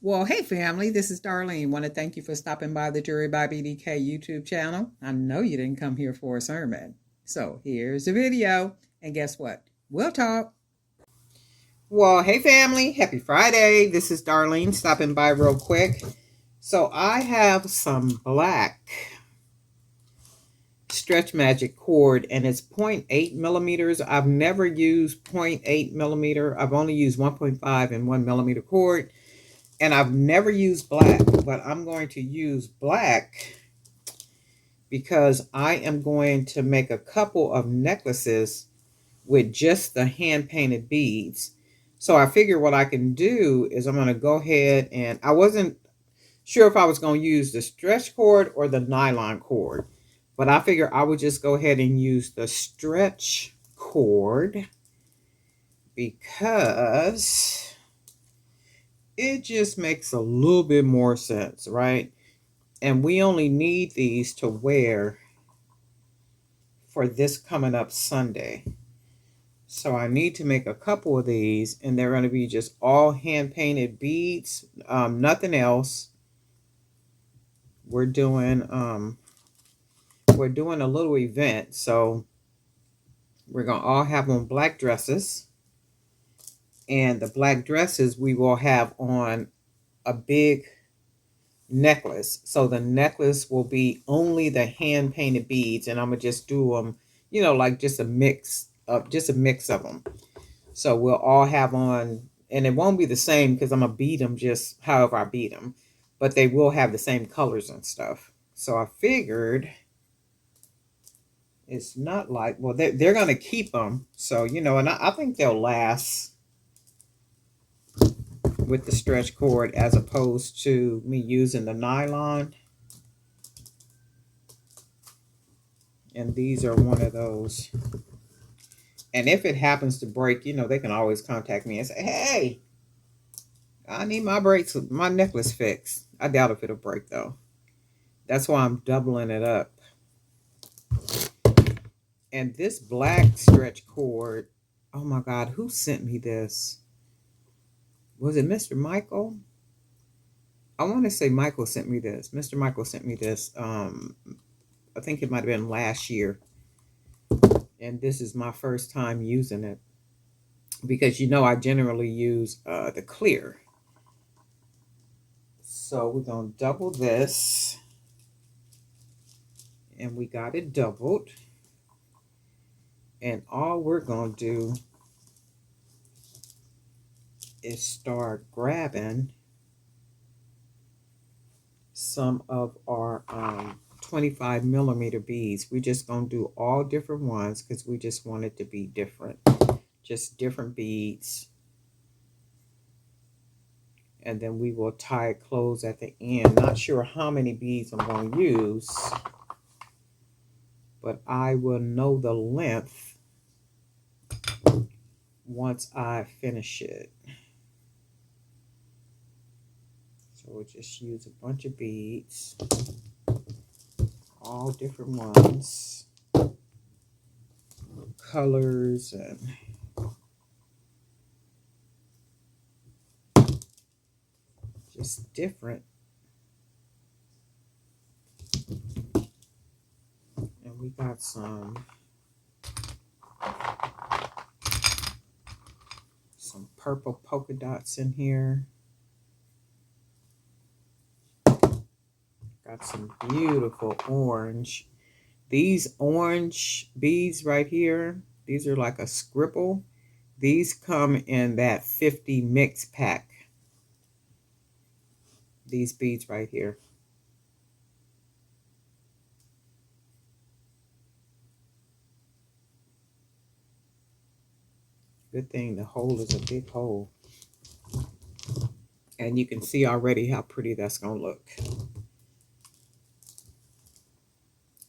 Well, hey family, this is Darlene. Want to thank you for stopping by the Jury by BDK YouTube channel. I know you didn't come here for a sermon. So here's the video. And guess what? We'll talk. Well, hey family, happy Friday. This is Darlene stopping by real quick. So I have some black Stretch Magic cord and it's 0.8 millimeters. I've never used 0.8 millimeter. I've only used 1.5 and 1 millimeter cord. And I've never used black, but I'm going to use black because I am going to make a couple of necklaces with just the hand-painted beads. So I figure what I can do is I'm going to go ahead and I wasn't sure if I was going to use the stretch cord or the nylon cord, but I figure I would just go ahead and use the stretch cord because it just makes a little bit more sense, right? And we only need these to wear for this coming up Sunday. So I need to make a couple of these, and they're going to be just all hand-painted beads, nothing else. We're doing a little event, so we're going to all have on black dresses. And the black dresses, we will have on a big necklace. So the necklace will be only the hand painted beads, and I'm gonna just do them, like just a mix of them. So we'll all have on, and it won't be the same because I'm gonna bead them just however I bead them, but they will have the same colors and stuff. So I figured it's not like, well, they're gonna keep them, so and I think they'll last with the stretch cord as opposed to me using the nylon. And these are one of those. And if it happens to break, they can always contact me and say, hey, I need my necklace fixed. I doubt if it'll break though. That's why I'm doubling it up. And this black stretch cord, oh my God, who sent me this? Was it Mr. Michael? I want to say Michael sent me this. Mr. Michael sent me this. I think it might have been last year. And this is my first time using it because I generally use the clear. So we're going to double this, and we got it doubled. And all we're going to do is start grabbing some of our 25 millimeter beads. We're just going to do all different ones because we just want it to be different. Just different beads. And then we will tie it close at the end. Not sure how many beads I'm going to use, but I will know the length once I finish it. So we'll just use a bunch of beads, all different ones, colors, and just different. And we got some purple polka dots in here. Got some beautiful orange. These orange beads right here, these are like a scribble. These come in that 50 mix pack. These beads right here. Good thing the hole is a big hole. And you can see already how pretty that's going to look.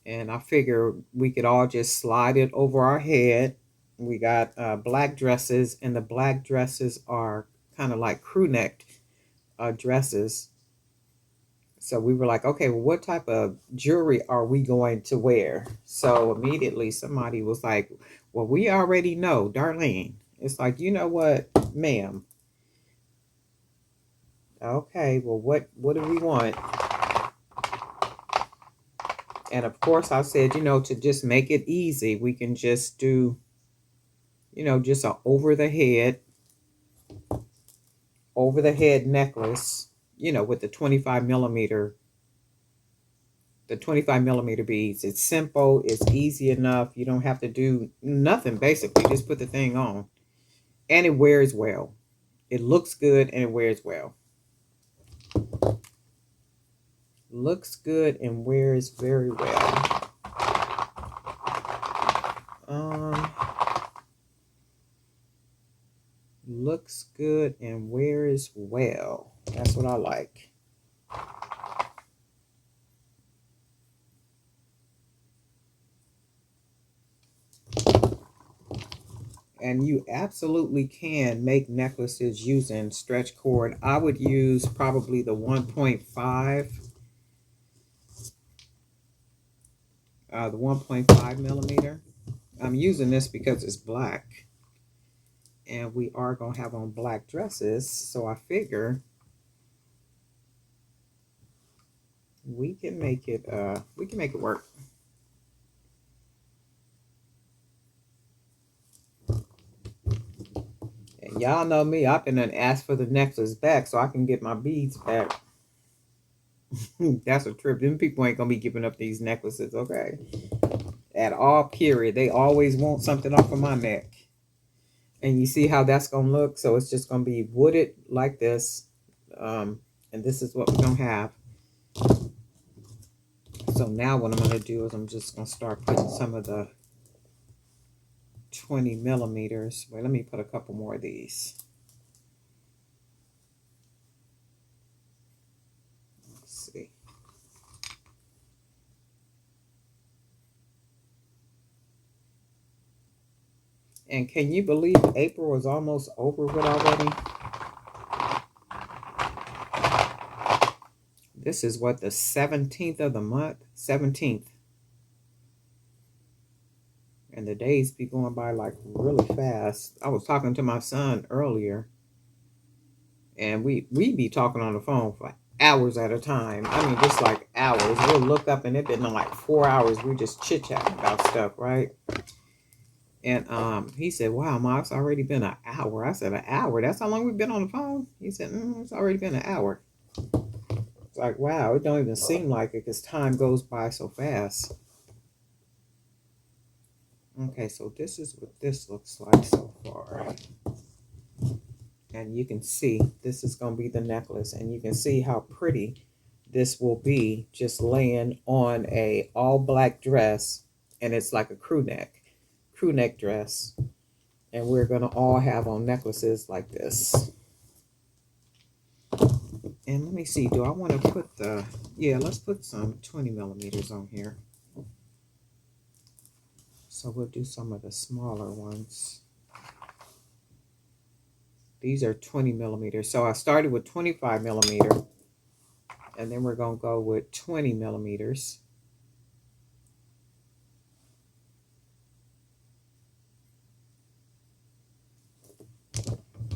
And I figure we could all just slide it over our head. We got black dresses, and the black dresses are kind of like crew neck dresses. So we were like, okay, well, what type of jewelry are we going to wear? So immediately somebody was like, well, we already know, Darlene. It's like, you know what, ma'am? Okay, well, what do we want? And of course, I said, to just make it easy, we can just do, just a over the head necklace, with the 25 millimeter beads. It's simple. It's easy enough. You don't have to do nothing, basically. Just put the thing on. And it wears well. It looks good and it wears well. Looks good and wears very well. Looks good and wears well. That's what I like. And you absolutely can make necklaces using stretch cord. I would use probably the 1.5, the 1.5 millimeter. I'm using this because it's black. And we are going to have on black dresses. So I figure we can make it work. And y'all know me, I've been asked for the necklace back so I can get my beads back. That's a trip. Them people ain't gonna be giving up these necklaces, okay? At all, period. They always want something off of my neck. And you see how that's gonna look? So it's just gonna be wooded like this. And this is what we're gonna have. So now what I'm gonna do is I'm just gonna start putting some of the 20 millimeters. Wait, let me put a couple more of these. Let's see. And can you believe April is almost over with already? This is what, the 17th of the month? 17th. And the days be going by like really fast. I was talking to my son earlier, and we be talking on the phone for hours at a time. I mean, just like hours. We'll look up and it been like 4 hours. We just chit chatting about stuff, right? And he said, "Wow, Ma, it's already been an hour." I said, "An hour? That's how long we've been on the phone?" He said, "It's already been an hour." It's like, wow, it don't even seem like it because time goes by so fast. Okay, so this is what this looks like so far. And you can see this is going to be the necklace, and you can see how pretty this will be just laying on a all black dress, and it's like a crew neck dress. And we're going to all have on necklaces like this. And let me see, do I want to put let's put some 20 millimeters on here. So we'll do some of the smaller ones. These are 20 millimeters. So I started with 25 millimeter, and then we're going to go with 20 millimeters.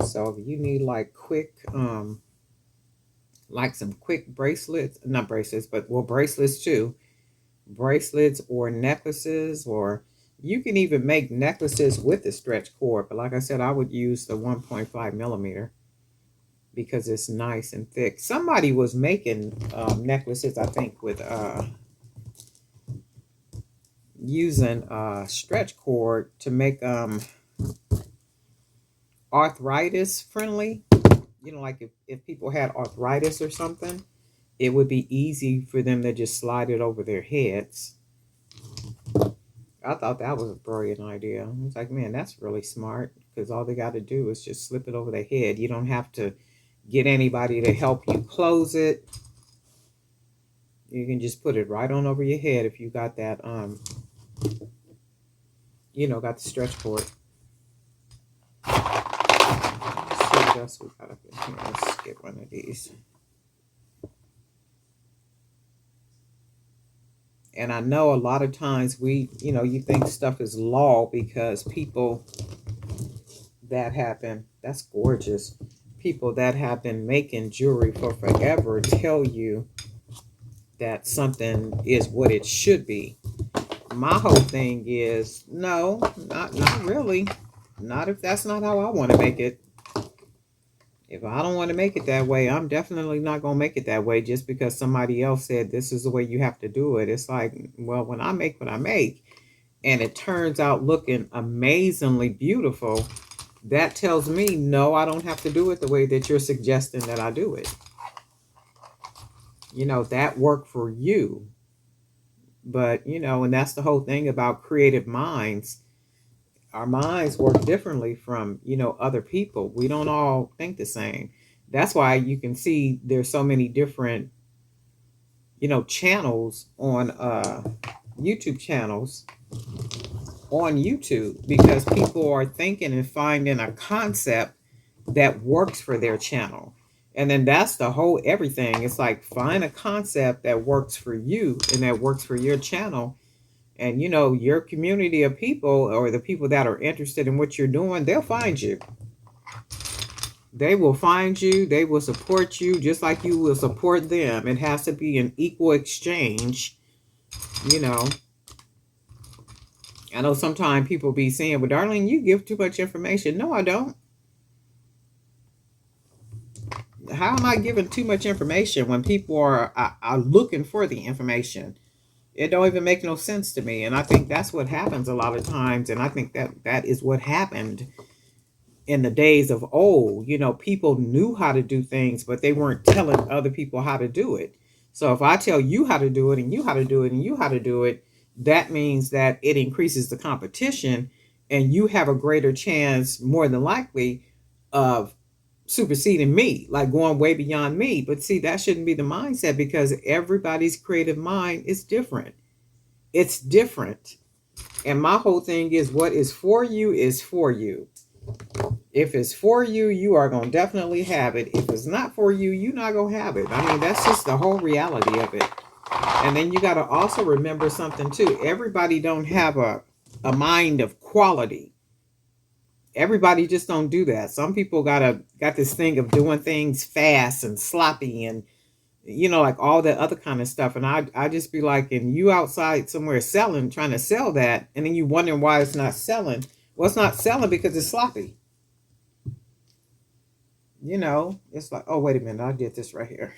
So if you need like quick, like some quick bracelets, not bracelets, but well, bracelets too, bracelets or necklaces, or you can even make necklaces with the stretch cord. But like I said, I would use the 1.5 millimeter because it's nice and thick. Somebody was making necklaces, I think, with using stretch cord to make arthritis friendly. Like if people had arthritis or something, it would be easy for them to just slide it over their heads. I thought that was a brilliant idea. I was like, man, that's really smart, because all they got to do is just slip it over their head. You don't have to get anybody to help you close it. You can just put it right on over your head if you got that, got the stretch cord. Let's see what else we got up in here. Let's get one of these. And I know a lot of times you think stuff is law because people that happen, that's gorgeous. people that have been making jewelry for forever tell you that something is what it should be. My whole thing is no, not really. Not if that's not how I want to make it. If I don't want to make it that way, I'm definitely not going to make it that way just because somebody else said this is the way you have to do it. It's like, well, when I make what I make and it turns out looking amazingly beautiful, that tells me no, I don't have to do it the way that you're suggesting that I do it. That worked for you. But, and that's the whole thing about creative minds. Our minds work differently from, other people. We don't all think the same. That's why you can see there's so many different, channels on YouTube channels on YouTube because people are thinking and finding a concept that works for their channel. And then that's the whole everything. It's like find a concept that works for you and that works for your channel. And your community of people or the people that are interested in what you're doing, they'll find you. They will find you. They will support you just like you will support them. It has to be an equal exchange. I know sometimes people be saying, well, darling, you give too much information. No, I don't. How am I giving too much information when people are looking for the information? It don't even make no sense to me. And I think that's what happens a lot of times. And I think that is what happened in the days of old. People knew how to do things, but they weren't telling other people how to do it. So if I tell you how to do it and you how to do it and you how to do it, that means that it increases the competition and you have a greater chance, more than likely, of superseding me, like going way beyond me. But see, that shouldn't be the mindset because everybody's creative mind is different. It's different. And my whole thing is what is for you is for you. If it's for you, you are going to definitely have it. If it's not for you, you're not going to have it. I mean, that's just the whole reality of it. And then you got to also remember something too. Everybody don't have a mind of quality. Everybody just don't do that. Some people got this thing of doing things fast and sloppy and like all that other kind of stuff. And I just be like, and you outside somewhere selling, trying to sell that, and then you wondering why it's not selling. Well, it's not selling because it's sloppy. It's like, oh, wait a minute, I did this right here.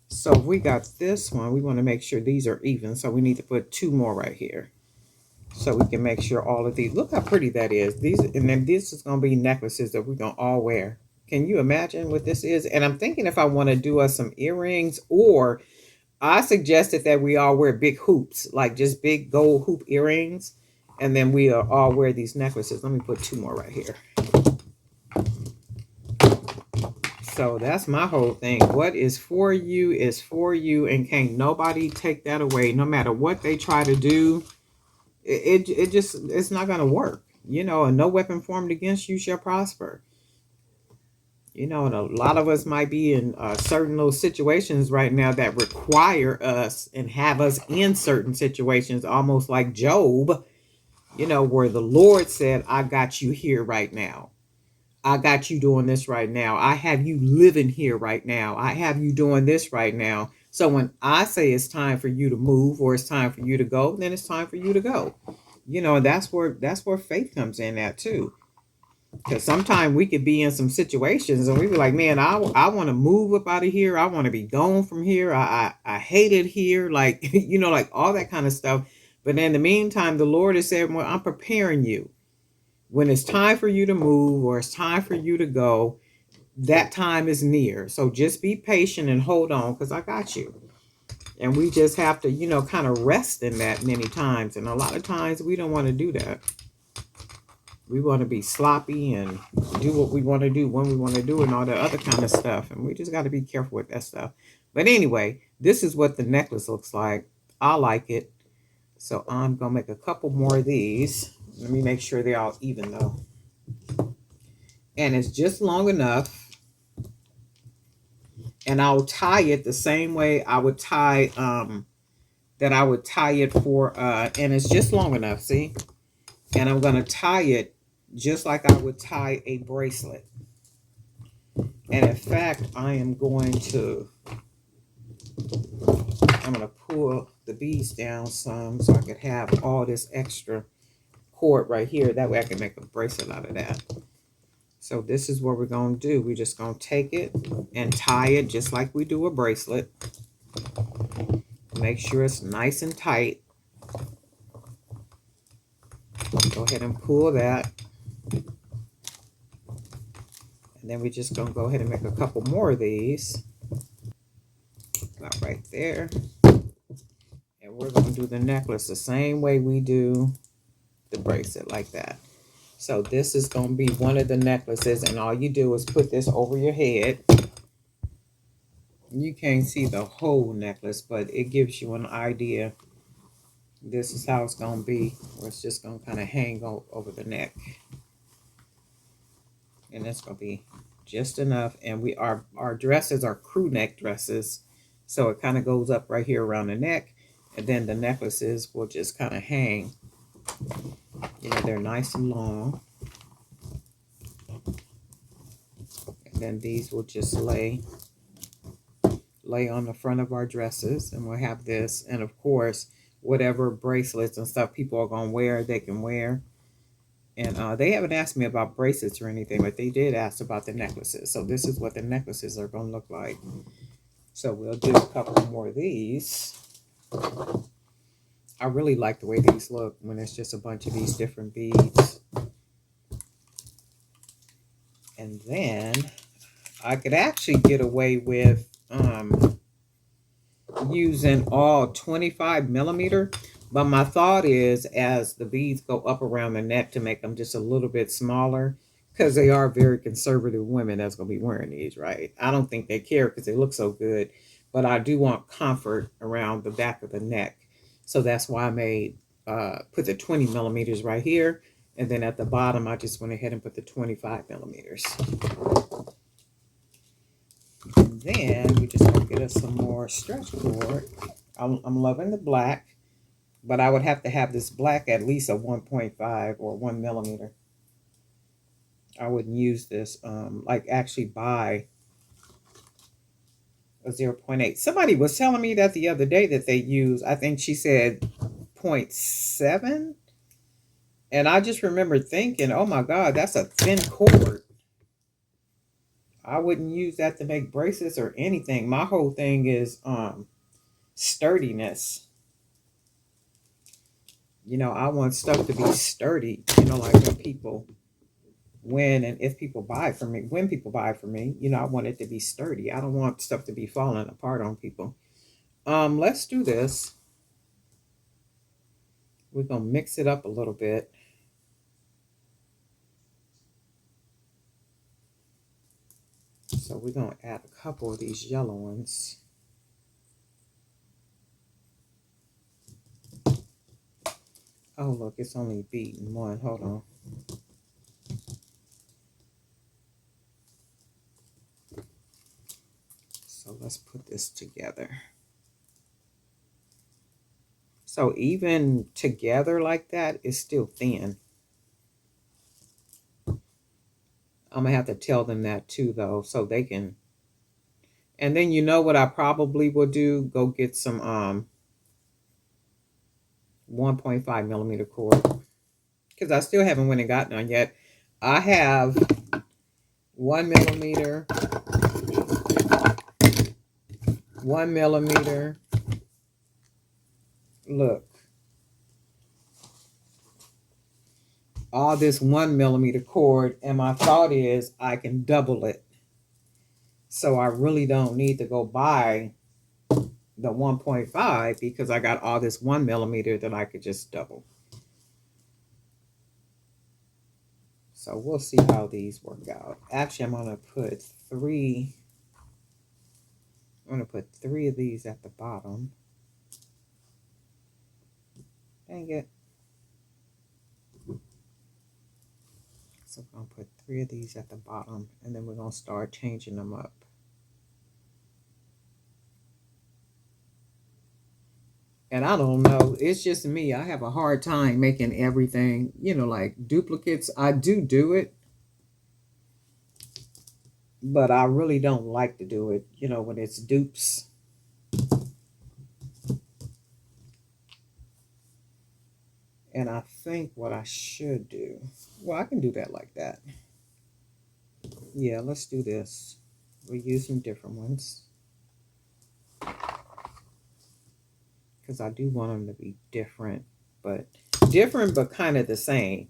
So we got this one. We want to make sure these are even. So we need to put 2 more right here. So we can make sure all of these, look how pretty that is. These, and then this is going to be necklaces that we're going to all wear. Can you imagine what this is? And I'm thinking if I want to do us some earrings, or I suggested that we all wear big hoops, like just big gold hoop earrings. And then we all wear these necklaces. Let me put 2 more right here. So that's my whole thing. What is for you, and can't nobody take that away. No matter what they try to do, it's not going to work. And no weapon formed against you shall prosper. And a lot of us might be in certain little situations right now that require us and have us in certain situations, almost like Job, where the Lord said, I got you here right now. I got you doing this right now. I have you living here right now. I have you doing this right now. So when I say it's time for you to move or it's time for you to go, then it's time for you to go. And that's where faith comes in at too. Because sometimes we could be in some situations and we be like, man, I want to move up out of here. I want to be gone from here. I hate it here. Like, like all that kind of stuff. But in the meantime, the Lord has said, well, I'm preparing you. When it's time for you to move or it's time for you to go, that time is near. So just be patient and hold on because I got you. And we just have to, kind of rest in that many times. And a lot of times we don't want to do that. We want to be sloppy and do what we want to do when we want to do and all that other kind of stuff. And we just got to be careful with that stuff. But anyway, this is what the necklace looks like. I like it. So I'm going to make a couple more of these. Let me make sure they're all even though. And it's just long enough. And I'll tie it the same way I would tie it for and it's just long enough, see? And I'm going to tie it just like I would tie a bracelet. And in fact, I'm going to pull the beads down some so I could have all this extra cord right here. That way I can make a bracelet out of that. So this is what we're going to do. We're just going to take it and tie it just like we do a bracelet. Make sure it's nice and tight. Go ahead and pull that. And then we're just going to go ahead and make a couple more of these. About right there. And we're going to do the necklace the same way we do the bracelet, like that. So this is going to be one of the necklaces, and all you do is put this over your head. You can't see the whole necklace, but it gives you an idea. This is how it's going to be. It's just going to kind of hang over the neck. And that's going to be just enough. And our dresses are crew neck dresses. So it kind of goes up right here around the neck. And then the necklaces will just kind of hang. You know, they're nice and long. And then these will just lay on the front of our dresses. And we'll have this. And of course, whatever bracelets and stuff people are going to wear, they can wear. And they haven't asked me about bracelets or anything, but they did ask about the necklaces. So this is what the necklaces are going to look like. So we'll do a couple more of these. I really like the way these look when it's just a bunch of these different beads. And then I could actually get away with using all 25 millimeter. But my thought is, as the beads go up around the neck, to make them just a little bit smaller, because they are very conservative women that's going to be wearing these, right? I don't think they care because they look so good, but I do want comfort around the back of the neck. So that's why I made, put the 20 millimeters right here. And then at the bottom, I just went ahead and put the 25 millimeters. And then we just going to get us some more stretch cord. I'm loving the black. But I would have to have this black at least a 1.5 or 1 millimeter. I wouldn't use this, like actually buy a 0.8. Somebody was telling me that the other day that they use, I think she said 0.7. And I just remember thinking, oh my God, that's a thin cord. I wouldn't use that to make bracelets or anything. My whole thing is sturdiness. You know, I want stuff to be sturdy, you know, like when people, when people buy from me, you know, I want it to be sturdy. I don't want stuff to be falling apart on people. Let's do this. We're going to mix it up a little bit. So we're going to add a couple of these yellow ones. Oh, look, it's only beaten one. Hold on. So let's put this together. So even together like that, it's still thin. I'm going to have to tell them that too, though, so they can. And then you know what I probably will do? Go get some 1.5 millimeter cord. Because I still haven't went and got none yet. I have 1 millimeter, 1 millimeter. Look. All this 1 millimeter cord. And my thought is I can double it. So I really don't need to go buy the 1.5 because I got all this 1 millimeter that I could just double. So we'll see how these work out. Actually, I'm going to put 3. I'm going to put 3 of these at the bottom. Dang it. So I'm going to put 3 of these at the bottom, and then we're going to start changing them up. And I don't know, it's just me. I have a hard time making everything, you know, like duplicates. I do it. but I really don't like to do it, when it's dupes. And I think what I should do, well, I can do that like that. Yeah, let's do this. We're using different ones because I do want them to be but different, but kind of the same.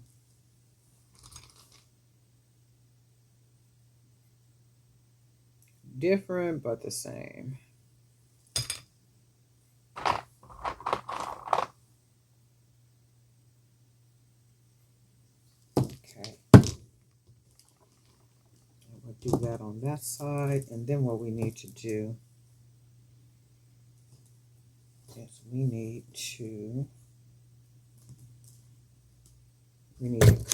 Different, but the same. Okay. We'll do that on that side. And then what we need to do is we need to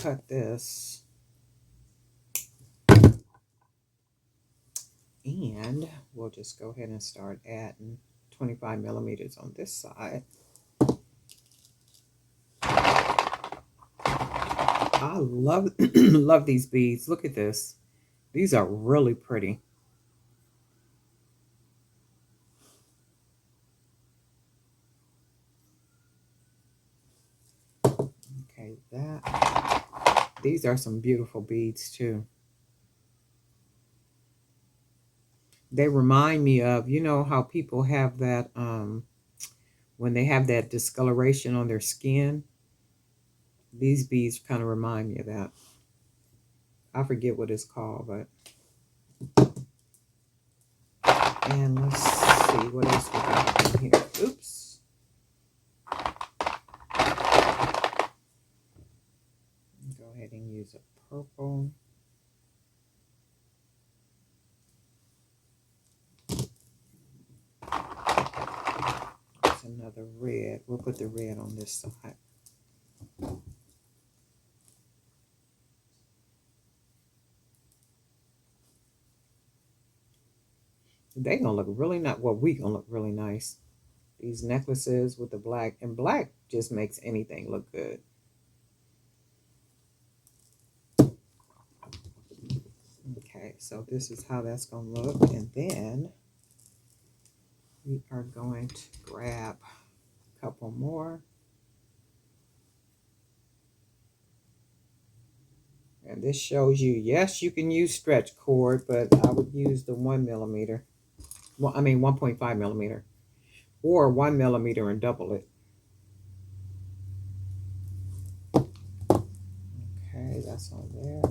cut this. And we'll just go ahead and start adding 25 millimeters on this side. I love love these beads. Look at this. These are really pretty. Okay, these are some beautiful beads too. They remind me of, how people have that when they have that discoloration on their skin. These beads kind of remind me of that. I forget what it's called, but and let's see what else we got in here. Oops. Go ahead and use a purple. There's another red. We'll put the red on this side. They gonna look really nice. Well, we gonna look really nice. These necklaces with the black, and black just makes anything look good. Okay, so this is how that's gonna look, and then we are going to grab a couple more. And this shows you, yes, you can use stretch cord, but I would use the 1 millimeter. Well, I mean 1.5 millimeter, or 1 millimeter and double it. Okay, that's on there.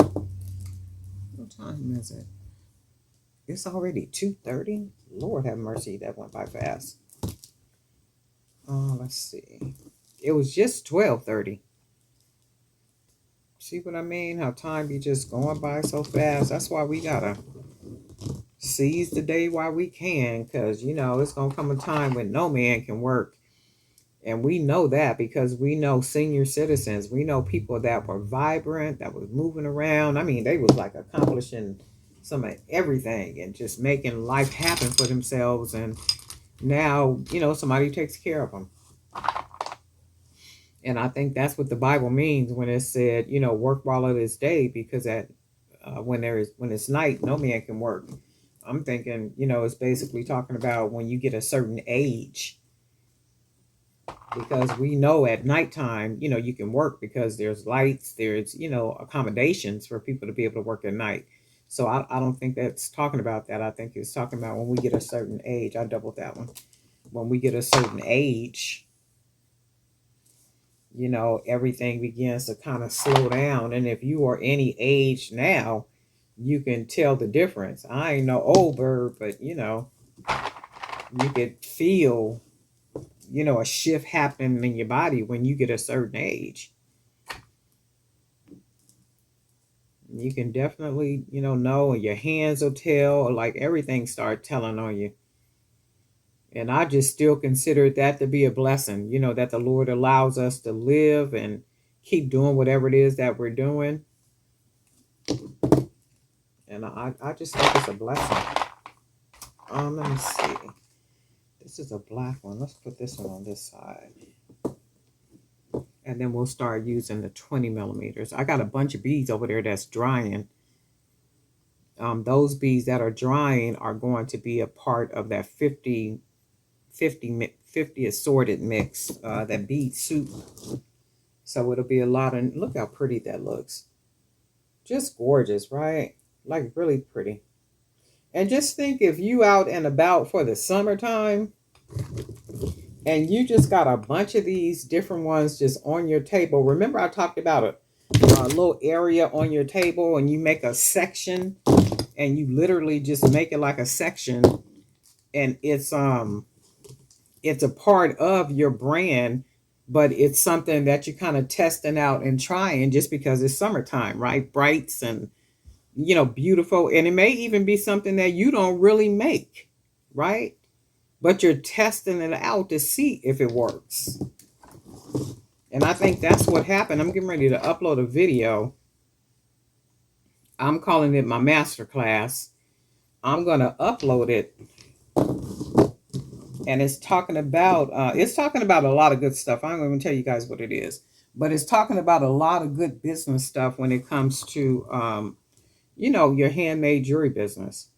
What time is it? It's already 2:30. Lord have mercy, that went by fast. Let's see. It was just 12:30. See what I mean? How time be just going by so fast. That's why we gotta seize the day while we can, because it's gonna come a time when no man can work. And we know that because we know senior citizens, we know people that were vibrant, that was moving around. I mean, they was like accomplishing some of everything and just making life happen for themselves. And now, somebody takes care of them. And I think that's what the Bible means when it said, work while it is day, because when it's night, no man can work. I'm thinking, it's basically talking about when you get a certain age, because we know at nighttime, you can work because there's lights, there's, accommodations for people to be able to work at night. So I don't think that's talking about that. I think it's talking about when we get a certain age. I doubled that one. When we get a certain age, everything begins to kind of slow down. And if you are any age now, you can tell the difference. I ain't no old bird, but you could feel, a shift happening in your body when you get a certain age. You can definitely, know, and your hands will tell, like everything start telling on you. And I just still consider that to be a blessing, that the Lord allows us to live and keep doing whatever it is that we're doing. And I just think it's a blessing. Let me see. This is a black one. Let's put this one on this side. And then we'll start using the 20 millimeters. I got a bunch of beads over there that's drying. Those beads that are drying are going to be a part of that 50 assorted mix, that bead soup. So it'll be a lot of, look how pretty that looks. Just gorgeous, right? Like really pretty. And just think, if you out and about for the summertime and you just got a bunch of these different ones just on your table. Remember I talked about a little area on your table, and you make a section, and you literally just make it like a section, and it's a part of your brand, but it's something that you're kind of testing out and trying just because it's summertime, right? Brights and, beautiful. And it may even be something that you don't really make, right? But you're testing it out to see if it works. And I think that's what happened. I'm getting ready to upload a video. I'm calling it my master class. I'm going to upload it, and it's talking about a lot of good stuff. I'm going to tell you guys what it is, but it's talking about a lot of good business stuff when it comes to your handmade jewelry business.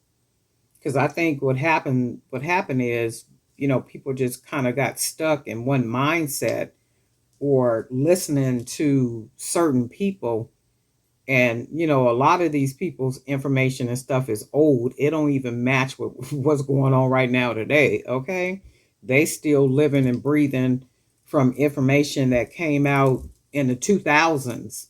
Because I think what happened is, people just kind of got stuck in one mindset, or listening to certain people. And a lot of these people's information and stuff is old. It don't even match with what's going on right now today. Okay, they still living and breathing from information that came out in the 2000s.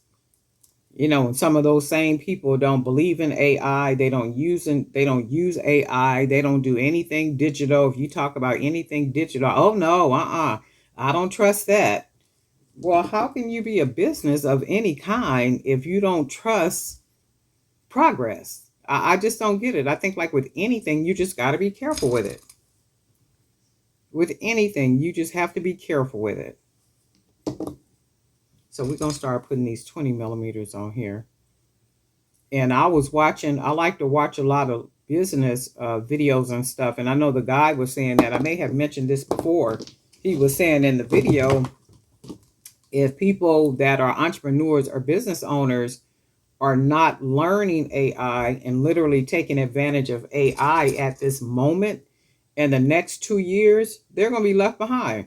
And some of those same people don't believe in AI. They don't use AI. They don't do anything digital. If you talk about anything digital, oh no, I don't trust that. Well, how can you be a business of any kind if you don't trust progress? I just don't get it. I think, like with anything, you just got to be careful with it. With anything, you just have to be careful with it. So we're going to start putting these 20 millimeters on here. And I like to watch a lot of business videos and stuff. And I know the guy was saying that, I may have mentioned this before. He was saying in the video, if people that are entrepreneurs or business owners are not learning AI and literally taking advantage of AI at this moment, in the next 2 years, they're going to be left behind.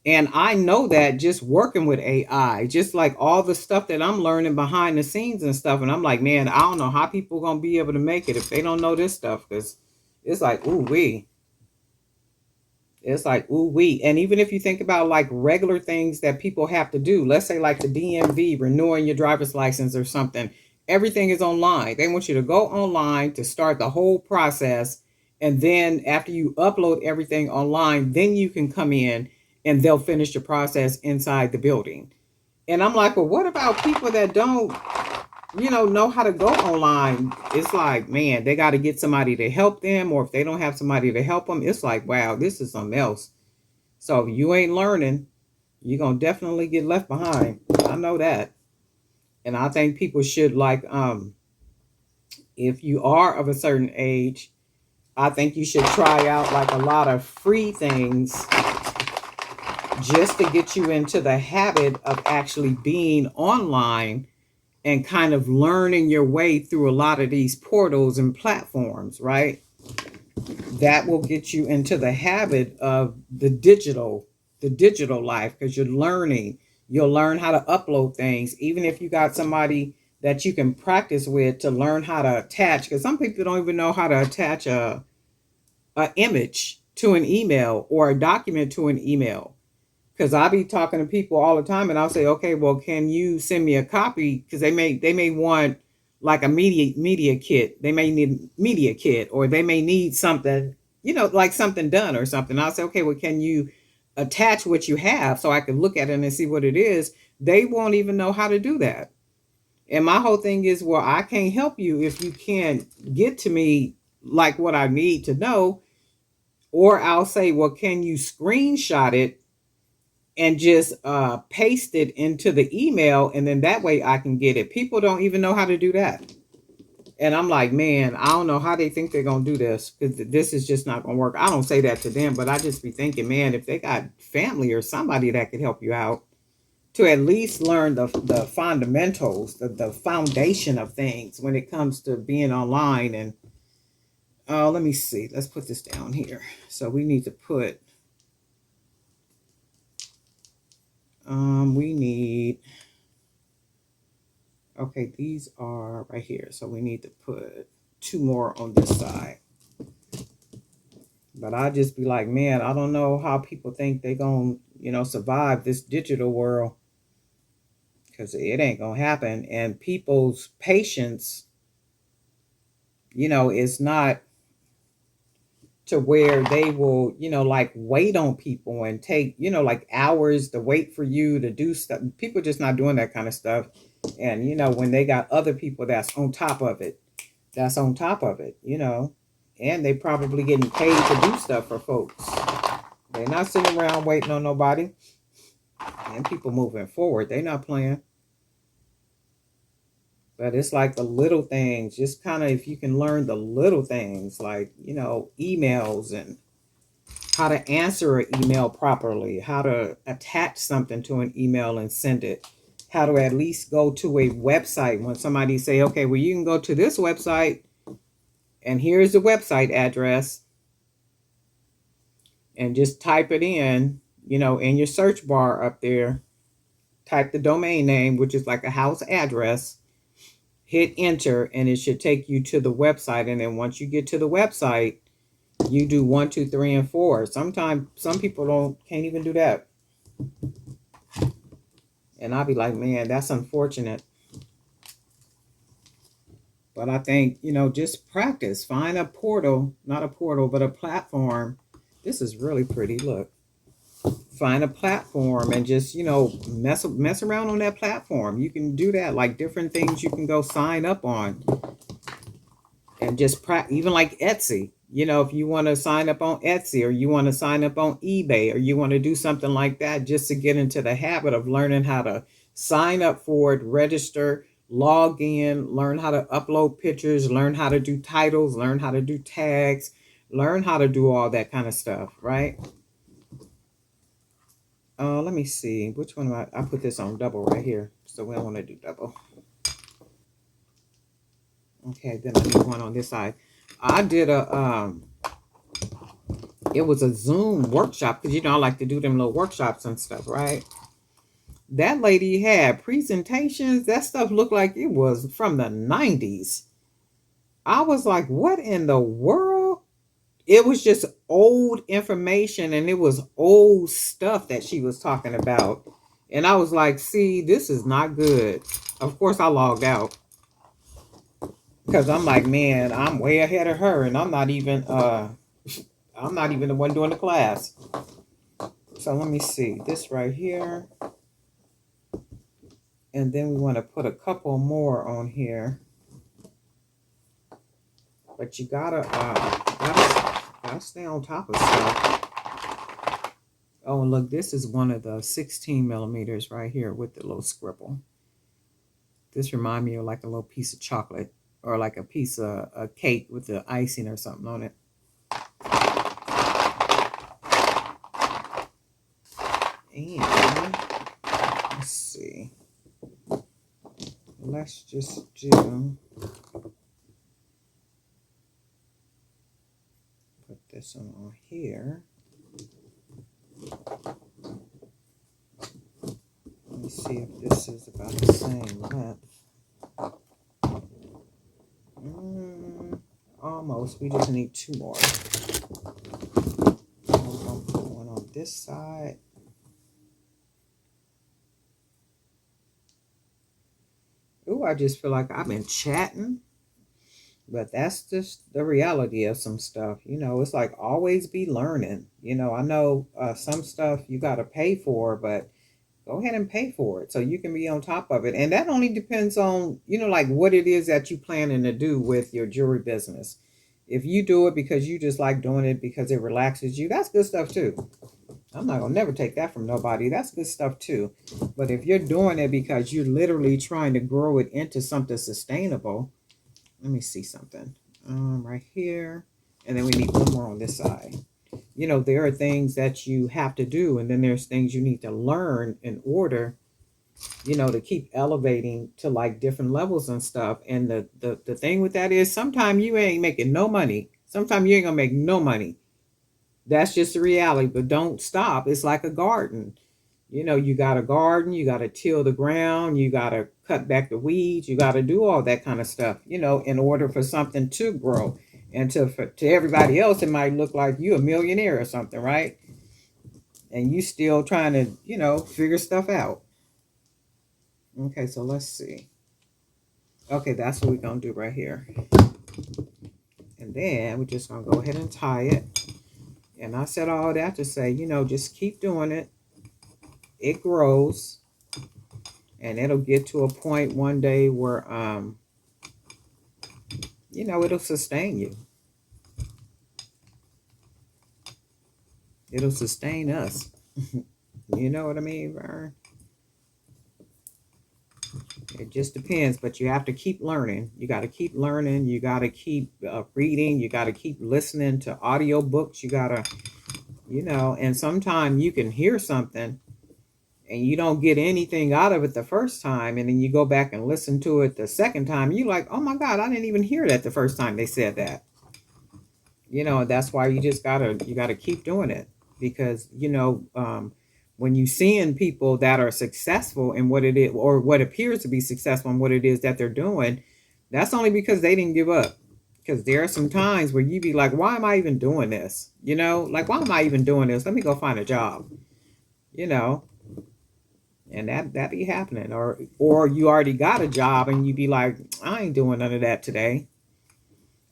And I know that just working with AI, just like all the stuff that I'm learning behind the scenes and stuff. And I'm like, man, I don't know how people are going to be able to make it if they don't know this stuff. Because it's like, ooh, wee. It's like, ooh, wee. And even if you think about like regular things that people have to do, let's say like the DMV, renewing your driver's license or something, everything is online. They want you to go online to start the whole process. And then after you upload everything online, then you can come in and they'll finish the process inside the building. And I'm like, well, what about people that don't, know how to go online? It's like, man, they got to get somebody to help them. Or if they don't have somebody to help them, it's like, wow, this is something else. So if you ain't learning, you're going to definitely get left behind. I know that. And I think people should, like, if you are of a certain age, I think you should try out like a lot of free things just to get you into the habit of actually being online and kind of learning your way through a lot of these portals and platforms, right? That will get you into the habit of the digital life, because you'll learn how to upload things, even if you got somebody that you can practice with to learn how to attach, because some people don't even know how to attach a image to an email or a document to an email. Because I'll be talking to people all the time, and I'll say, okay, well, can you send me a copy? Because they may want like a media kit. They may need media kit, or they may need something, like something done or something. I'll say, okay, well, can you attach what you have so I can look at it and see what it is? They won't even know how to do that. And my whole thing is, well, I can't help you if you can't get to me like what I need to know. Or I'll say, well, can you screenshot it and just paste it into the email, and then that way I can get it. People don't even know how to do that. And I'm like, man, I don't know how they think they're going to do this, because this is just not going to work. I don't say that to them, but I just be thinking, man, if they got family or somebody that could help you out, to at least learn the fundamentals, the foundation of things when it comes to being online. And let me see, let's put this down here. So we need to put we need, okay, these are right here, so we need to put 2 more on this side. But I just be like, man, I don't know how people think they gonna, survive this digital world, because it ain't gonna happen. And people's patience, is not to where they will, like wait on people and take, like hours to wait for you to do stuff. People just not doing that kind of stuff. And, when they got other people that's on top of it, and they probably getting paid to do stuff for folks. They're not sitting around waiting on nobody. And people moving forward, they not playing. But it's like the little things, just kind of, if you can learn the little things, like, emails, and how to answer an email properly, how to attach something to an email and send it, how to at least go to a website when somebody say, okay, well, you can go to this website and here's the website address, and just type it in, in your search bar up there, type the domain name, which is like a house address, hit enter, and it should take you to the website. And then once you get to the website, you do 1, 2, 3, and 4. Sometimes some people can't even do that. And I'll be like, man, that's unfortunate. But I think, just practice. Find a portal, not a portal, but a platform. This is really pretty. Look. Find a platform and just, mess around on that platform. You can do that, like different things you can go sign up on. And just even like Etsy. If you want to sign up on Etsy, or you want to sign up on eBay, or you want to do something like that, just to get into the habit of learning how to sign up for it, register, log in, learn how to upload pictures, learn how to do titles, learn how to do tags, learn how to do all that kind of stuff, right? Let me see. Which one I put this on double right here. So we don't want to do double. Okay, then I need one on this side. I did it was a Zoom workshop, because I like to do them little workshops and stuff, right? That lady had presentations. That stuff looked like it was from the 90s. I was like, what in the world? It was just old information, and it was old stuff that she was talking about. And I was like, see, this is not good. Of course, I logged out, because I'm like, man, I'm way ahead of her, and I'm not even the one doing the class. So let me see this right here. And then we want to put a couple more on here. But you gotta stay on top of stuff. Oh, look, this is one of the 16 millimeters right here with the little scribble. This reminds me of like a little piece of chocolate, or like a piece of a cake with the icing or something on it. And let's see. Let's just do, put this on here. Let me see if this is about the same length. Almost. We just need 2 more. We're going to put one on this side. Ooh, I just feel like I've been chatting. But that's just the reality of some stuff. It's like always be learning. I know some stuff you got to pay for, but go ahead and pay for it so you can be on top of it. And that only depends on, like what it is that you planning to do with your jewelry business. If you do it because you just like doing it because it relaxes you, that's good stuff too. I'm not gonna never take that from nobody. That's good stuff too. But if you're doing it because you're literally trying to grow it into something sustainable, let me see something right here, and then we need one more on this side. There are things that you have to do, and then there's things you need to learn in order you know, to keep elevating to like different levels and stuff. And the thing with that is sometimes you ain't making no money. Sometimes you ain't gonna make no money. That's just the reality. But don't stop. It's like a garden. You know, you got to garden, you got to till the ground, you got to cut back the weeds, you got to do all that kind of stuff, you know, in order for something to grow. And to everybody else, it might look like you a millionaire or something, right? And you still trying to, you know, figure stuff out. Okay, so let's see. Okay, that's what we're going to do right here. And then we're just going to go ahead and tie it. And I said all that to say, you know, just keep doing it. It grows. And it'll get to a point one day where, you know, it'll sustain you. It'll sustain us. You know what I mean, Vern? It just depends, but you have to keep learning. You got to keep learning. You got to keep reading. You got to keep listening to audio books. You got to, you know, and sometimes you can hear something and you don't get anything out of it the first time. And then you go back and listen to it the second time. You're like, oh my God, I didn't even hear that the first time they said that. You know, that's why you just you gotta keep doing it, because you know, when you seeing people that are successful in what it is, or what appears to be successful in what it is that they're doing, that's only because they didn't give up. Because there are some times where you be like, why am I even doing this? You know, like, why am I even doing this? Let me go find a job. You know, and that be happening. Or you already got a job and you be like, I ain't doing none of that today.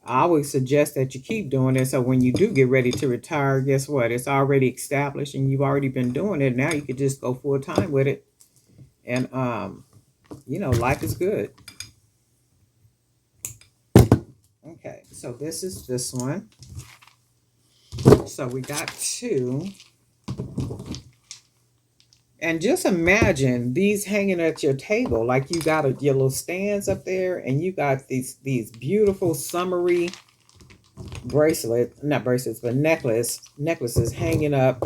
I would suggest that you keep doing it, so when you do get ready to retire, guess what? It's already established and you've already been doing it. Now you could just go full time with it. And you know, life is good. Okay, so this is this one. So we got two. And just imagine these hanging at your table, like you got your little stands up there, and you got these beautiful summery not bracelets, but necklaces hanging up,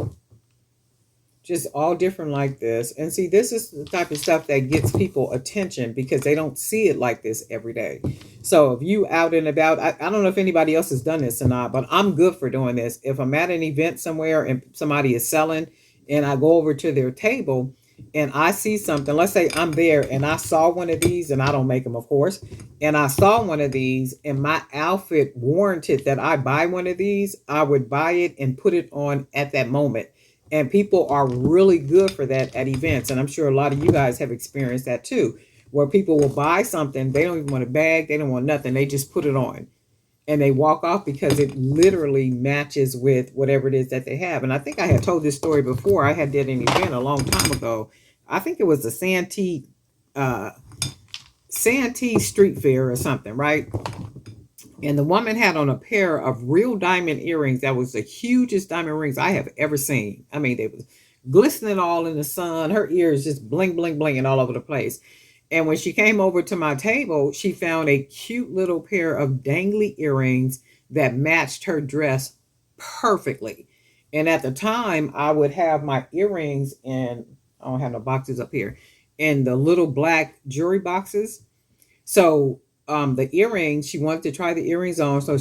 just all different like this. And see, this is the type of stuff that gets people attention because they don't see it like this every day. So if you out and about, I don't know if anybody else has done this or not, but I'm good for doing this. If I'm at an event somewhere and somebody is selling and I go over to their table and I see something, let's say I'm there and I saw one of these, and I don't make them, of course, and I saw one of these and my outfit warranted that I buy one of these, I would buy it and put it on at that moment. And people are really good for that at events. And I'm sure a lot of you guys have experienced that too, where people will buy something, they don't even want a bag, they don't want nothing, they just put it on and they walk off because it literally matches with whatever it is that they have. And I think I had told this story before. I had did an event a long time ago. I think it was the Santee Street Fair or something, right? And the woman had on a pair of real diamond earrings that was the hugest diamond rings I have ever seen. I mean, they was glistening all in the sun. Her ears just bling, bling, blinging all over the place. And when she came over to my table, she found a cute little pair of dangly earrings that matched her dress perfectly. And at the time, I would have my earrings in, I don't have no boxes up here, in the little black jewelry boxes. So the earrings, she wanted to try the earrings on. So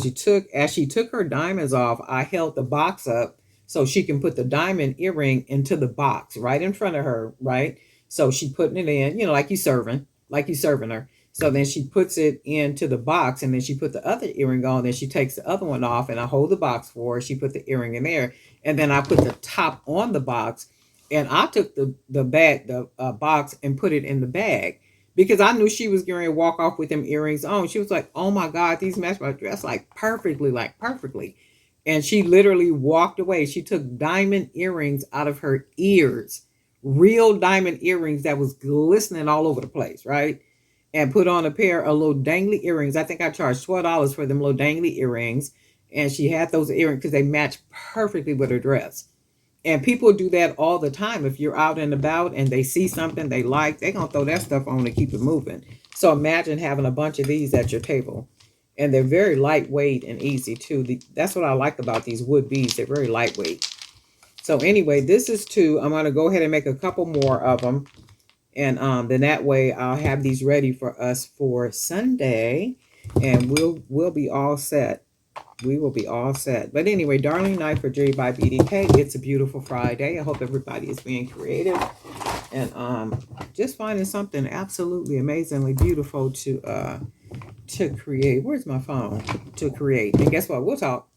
as she took her diamonds off, I held the box up so she can put the diamond earring into the box right in front of her, right? So she putting it in, you know, like you serving her. So then she puts it into the box, and then she put the other earring on. Then she takes the other one off, and I hold the box for her. She put the earring in there, and then I put the top on the box, and I took the box and put it in the bag because I knew she was going to walk off with them earrings on. She was like, "Oh my God, these match my dress like perfectly." And she literally walked away. She took diamond earrings out of her ears, real diamond earrings that was glistening all over the place, right? And put on a pair of little dangly earrings. I think I charged $12 for them little dangly earrings. And she had those earrings because they matched perfectly with her dress. And people do that all the time. If you're out and about and they see something they like, they're going to throw that stuff on to keep it moving. So imagine having a bunch of these at your table. And they're very lightweight and easy too. That's what I like about these wood beads. They're very lightweight. So anyway, this is two. I'm going to go ahead and make a couple more of them. And then that way I'll have these ready for us for Sunday, and we'll be all set. We will be all set. But anyway, Darling Night for Jerry by BDK. It's a beautiful Friday. I hope everybody is being creative and just finding something absolutely amazingly beautiful to create. Where's my phone? To create. And guess what? We'll talk.